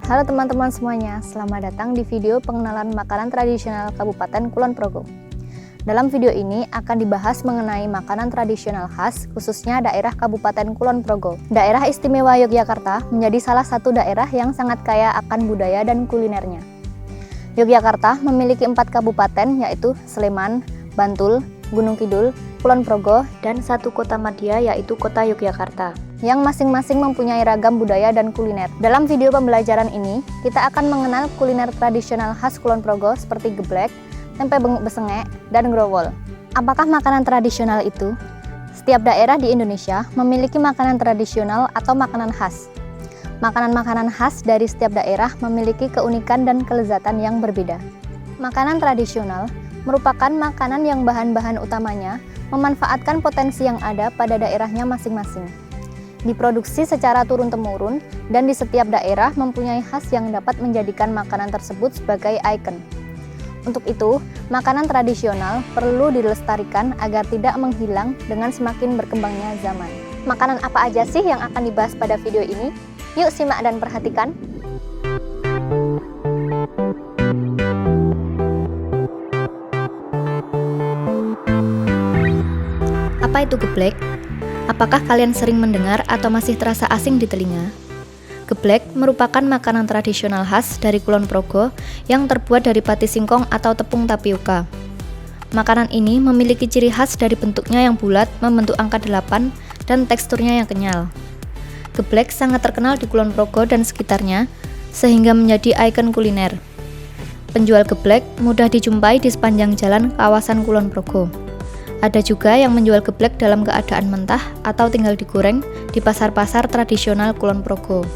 Halo teman-teman semuanya, selamat datang di video pengenalan makanan tradisional Kabupaten Kulon Progo. Dalam video ini akan dibahas mengenai makanan tradisional khas, khususnya daerah Kabupaten Kulon Progo. Daerah Istimewa Yogyakarta menjadi salah satu daerah yang sangat kaya akan budaya dan kulinernya. Yogyakarta memiliki 4 kabupaten, yaitu Sleman, Bantul, Gunung Kidul, Kulon Progo, dan 1 kota madya, yaitu kota Yogyakarta, yang masing-masing mempunyai ragam budaya dan kuliner. Dalam video pembelajaran ini, kita akan mengenal kuliner tradisional khas Kulon Progo seperti geblek, tempe benguk besengek, dan growol. Apakah makanan tradisional itu? Setiap daerah di Indonesia memiliki makanan tradisional atau makanan khas. Makanan-makanan khas dari setiap daerah memiliki keunikan dan kelezatan yang berbeda. Makanan tradisional merupakan makanan yang bahan-bahan utamanya memanfaatkan potensi yang ada pada daerahnya masing-masing. Diproduksi secara turun-temurun dan di setiap daerah mempunyai khas yang dapat menjadikan makanan tersebut sebagai ikon. Untuk itu, makanan tradisional perlu dilestarikan agar tidak menghilang dengan semakin berkembangnya zaman. Makanan apa aja sih yang akan dibahas pada video ini? Yuk simak dan perhatikan. Apa itu geblek? Apakah kalian sering mendengar atau masih terasa asing di telinga? Geblek merupakan makanan tradisional khas dari Kulon Progo yang terbuat dari pati singkong atau tepung tapioka. Makanan ini memiliki ciri khas dari bentuknya yang bulat membentuk angka 8 dan teksturnya yang kenyal. Geblek sangat terkenal di Kulon Progo dan sekitarnya sehingga menjadi ikon kuliner. Penjual geblek mudah dijumpai di sepanjang jalan kawasan Kulon Progo. Ada juga yang menjual geblek dalam keadaan mentah atau tinggal digoreng di pasar-pasar tradisional Kulon Progo.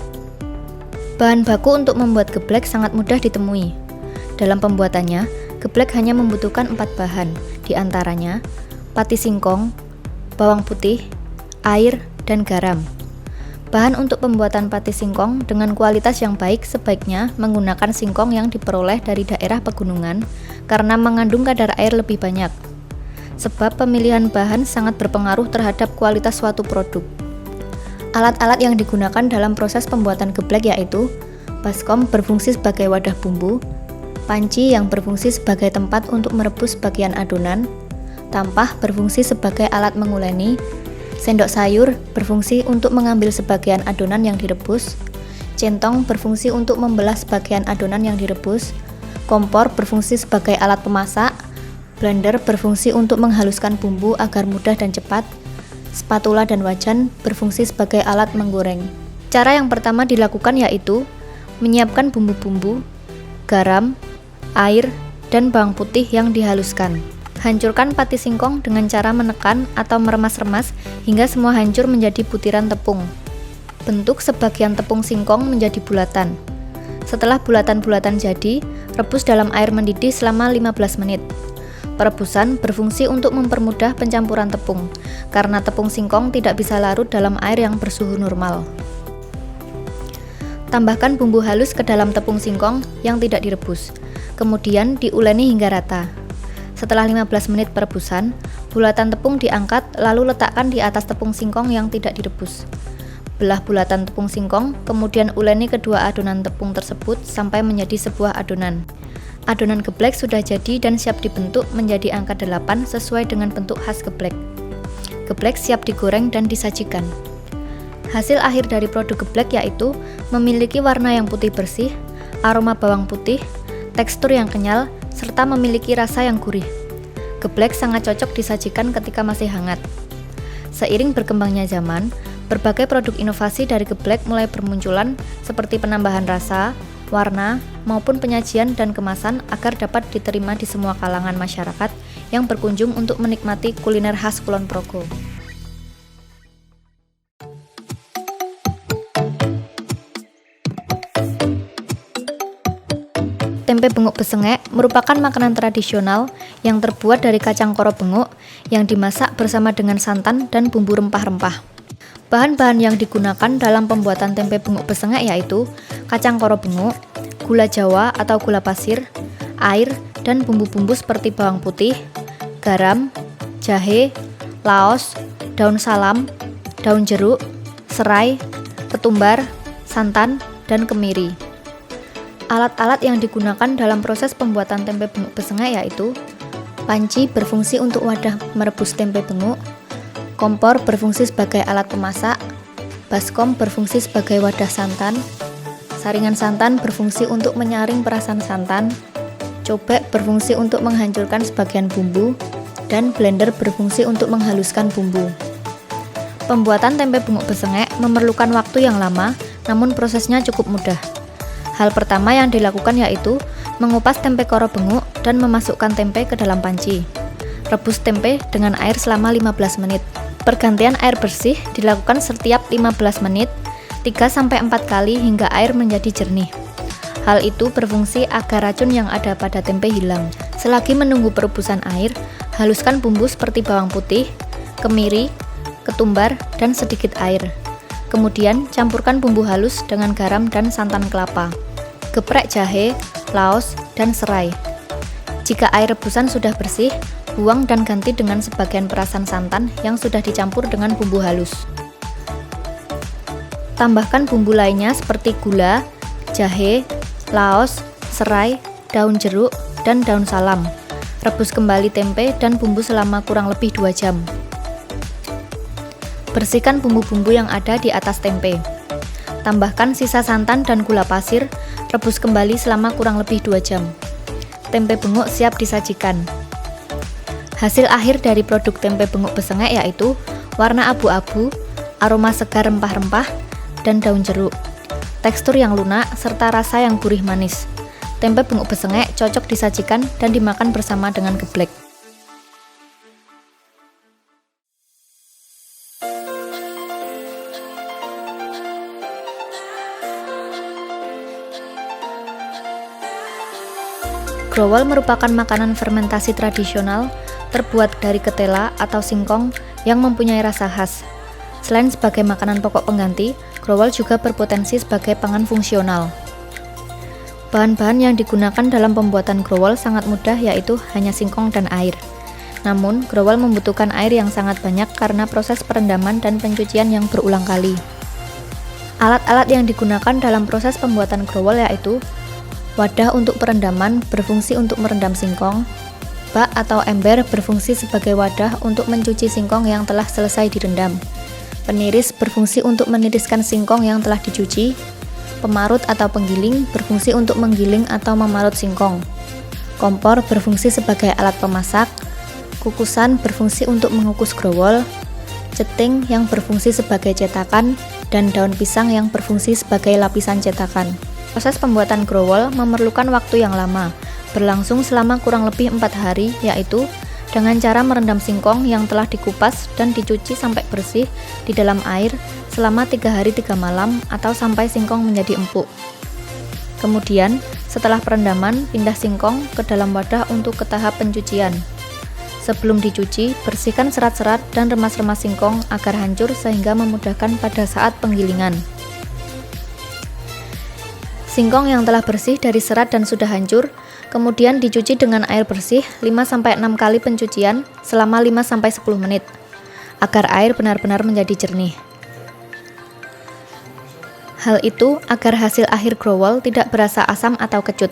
Bahan baku untuk membuat geblek sangat mudah ditemui. Dalam pembuatannya, geblek hanya membutuhkan 4 bahan, diantaranya pati singkong, bawang putih, air, dan garam. Bahan untuk pembuatan pati singkong dengan kualitas yang baik sebaiknya menggunakan singkong yang diperoleh dari daerah pegunungan karena mengandung kadar air lebih banyak. Sebab pemilihan bahan sangat berpengaruh terhadap kualitas suatu produk. Alat-alat yang digunakan dalam proses pembuatan geblek yaitu baskom berfungsi sebagai wadah bumbu, panci yang berfungsi sebagai tempat untuk merebus bagian adonan, tampah berfungsi sebagai alat menguleni, sendok sayur berfungsi untuk mengambil sebagian adonan yang direbus, centong berfungsi untuk membelah sebagian adonan yang direbus, kompor berfungsi sebagai alat pemasak, blender berfungsi untuk menghaluskan bumbu agar mudah dan cepat, spatula dan wajan berfungsi sebagai alat menggoreng. Cara yang pertama dilakukan yaitu menyiapkan bumbu-bumbu, garam, air, dan bawang putih yang dihaluskan. Hancurkan pati singkong dengan cara menekan atau meremas-remas hingga semua hancur menjadi butiran tepung. Bentuk sebagian tepung singkong menjadi bulatan. Setelah bulatan-bulatan jadi, rebus dalam air mendidih selama 15 menit. Perebusan berfungsi untuk mempermudah pencampuran tepung, karena tepung singkong tidak bisa larut dalam air yang bersuhu normal. Tambahkan bumbu halus ke dalam tepung singkong yang tidak direbus, kemudian diuleni hingga rata. Setelah 15 menit perebusan, bulatan tepung diangkat lalu letakkan di atas tepung singkong yang tidak direbus. Belah bulatan tepung singkong, kemudian uleni kedua adonan tepung tersebut sampai menjadi sebuah adonan. Adonan geblek sudah jadi dan siap dibentuk menjadi angka 8 sesuai dengan bentuk khas geblek. Geblek siap digoreng dan disajikan. Hasil akhir dari produk geblek yaitu memiliki warna yang putih bersih, aroma bawang putih, tekstur yang kenyal, serta memiliki rasa yang gurih. Geblek sangat cocok disajikan ketika masih hangat. Seiring berkembangnya zaman, berbagai produk inovasi dari geblek mulai bermunculan seperti penambahan rasa, warna, maupun penyajian dan kemasan agar dapat diterima di semua kalangan masyarakat yang berkunjung untuk menikmati kuliner khas Kulon Progo. Tempe benguk besengek merupakan makanan tradisional yang terbuat dari kacang koro benguk yang dimasak bersama dengan santan dan bumbu rempah-rempah. Bahan-bahan yang digunakan dalam pembuatan tempe benguk besengek yaitu kacang koro benguk, gula jawa atau gula pasir, air, dan bumbu-bumbu seperti bawang putih, garam, jahe, laos, daun salam, daun jeruk, serai, ketumbar, santan, dan kemiri. Alat-alat yang digunakan dalam proses pembuatan tempe benguk besengek yaitu panci berfungsi untuk wadah merebus tempe benguk, kompor berfungsi sebagai alat pemasak, baskom berfungsi sebagai wadah santan, saringan santan berfungsi untuk menyaring perasan santan, cobek berfungsi untuk menghancurkan sebagian bumbu, dan blender berfungsi untuk menghaluskan bumbu. Pembuatan tempe benguk besengek memerlukan waktu yang lama, namun prosesnya cukup mudah. Hal pertama yang dilakukan yaitu mengupas tempe koro benguk dan memasukkan tempe ke dalam panci. Rebus tempe dengan air selama 15 menit. Pergantian air bersih dilakukan setiap 15 menit, 3-4 kali hingga air menjadi jernih. Hal itu berfungsi agar racun yang ada pada tempe hilang. Selagi menunggu perebusan air, haluskan bumbu seperti bawang putih, kemiri, ketumbar, dan sedikit air. Kemudian campurkan bumbu halus dengan garam dan santan kelapa. Geprek jahe, laos, dan serai. Jika air rebusan sudah bersih, buang dan ganti dengan sebagian perasan santan yang sudah dicampur dengan bumbu halus. Tambahkan bumbu lainnya seperti gula, jahe, laos, serai, daun jeruk, dan daun salam. Rebus kembali tempe dan bumbu selama kurang lebih 2 jam. Bersihkan bumbu-bumbu yang ada di atas tempe. Tambahkan sisa santan dan gula pasir, rebus kembali selama kurang lebih 2 jam. Tempe benguk siap disajikan. Hasil akhir dari produk tempe benguk besengek yaitu warna abu-abu, aroma segar rempah-rempah, dan daun jeruk. Tekstur yang lunak serta rasa yang gurih manis. Tempe benguk besengek cocok disajikan dan dimakan bersama dengan geblek. Growol merupakan makanan fermentasi tradisional terbuat dari ketela atau singkong yang mempunyai rasa khas. Selain sebagai makanan pokok pengganti, growol juga berpotensi sebagai pangan fungsional. Bahan-bahan yang digunakan dalam pembuatan growol sangat mudah yaitu hanya singkong dan air. Namun, growol membutuhkan air yang sangat banyak karena proses perendaman dan pencucian yang berulang kali. Alat-alat yang digunakan dalam proses pembuatan growol yaitu wadah untuk perendaman berfungsi untuk merendam singkong, bak atau ember berfungsi sebagai wadah untuk mencuci singkong yang telah selesai direndam, peniris berfungsi untuk meniriskan singkong yang telah dicuci, pemarut atau penggiling berfungsi untuk menggiling atau memarut singkong, kompor berfungsi sebagai alat pemasak, kukusan berfungsi untuk mengukus growol, ceting yang berfungsi sebagai cetakan, dan daun pisang yang berfungsi sebagai lapisan cetakan. Proses pembuatan growol memerlukan waktu yang lama, berlangsung selama kurang lebih 4 hari, yaitu dengan cara merendam singkong yang telah dikupas dan dicuci sampai bersih di dalam air selama 3 hari 3 malam atau sampai singkong menjadi empuk. Kemudian, setelah perendaman, pindah singkong ke dalam wadah untuk ke tahap pencucian. Sebelum dicuci, bersihkan serat-serat dan remas-remas singkong agar hancur sehingga memudahkan pada saat penggilingan. Singkong yang telah bersih dari serat dan sudah hancur, kemudian dicuci dengan air bersih 5-6 kali pencucian selama 5-10 menit, agar air benar-benar menjadi jernih. Hal itu agar hasil akhir growol tidak berasa asam atau kecut.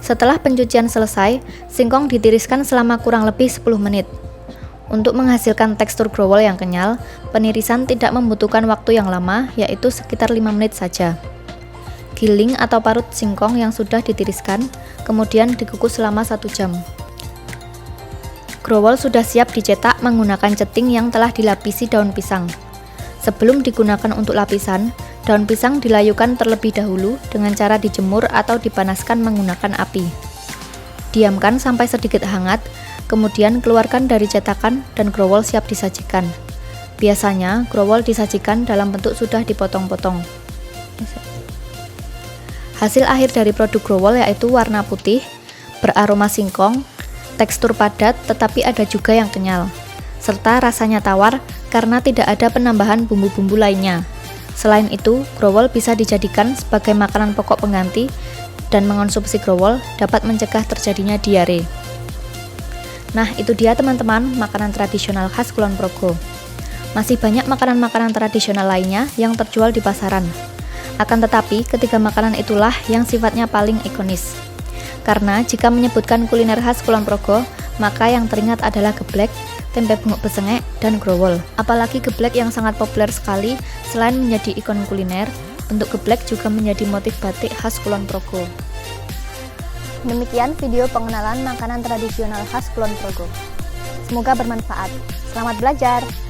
Setelah pencucian selesai, singkong ditiriskan selama kurang lebih 10 menit. Untuk menghasilkan tekstur growol yang kenyal, penirisan tidak membutuhkan waktu yang lama, yaitu sekitar 5 menit saja. Giling atau parut singkong yang sudah ditiriskan, kemudian dikukus selama 1 jam. Growol sudah siap dicetak menggunakan ceting yang telah dilapisi daun pisang. Sebelum digunakan untuk lapisan, daun pisang dilayukan terlebih dahulu dengan cara dijemur atau dipanaskan menggunakan api. Diamkan sampai sedikit hangat, kemudian keluarkan dari cetakan dan growol siap disajikan. Biasanya, growol disajikan dalam bentuk sudah dipotong-potong. Hasil akhir dari produk growol yaitu warna putih, beraroma singkong, tekstur padat tetapi ada juga yang kenyal, serta rasanya tawar karena tidak ada penambahan bumbu-bumbu lainnya. Selain itu, growol bisa dijadikan sebagai makanan pokok pengganti dan mengonsumsi growol dapat mencegah terjadinya diare. Nah, itu dia teman-teman makanan tradisional khas Kulon Progo. Masih banyak makanan-makanan tradisional lainnya yang terjual di pasaran. Akan tetapi, ketiga makanan itulah yang sifatnya paling ikonis. Karena jika menyebutkan kuliner khas Kulon Progo, maka yang teringat adalah geblek, tempe bunguk besengek, dan growol. Apalagi geblek yang sangat populer sekali, selain menjadi ikon kuliner, bentuk geblek juga menjadi motif batik khas Kulon Progo. Demikian video pengenalan makanan tradisional khas Kulon Progo. Semoga bermanfaat. Selamat belajar!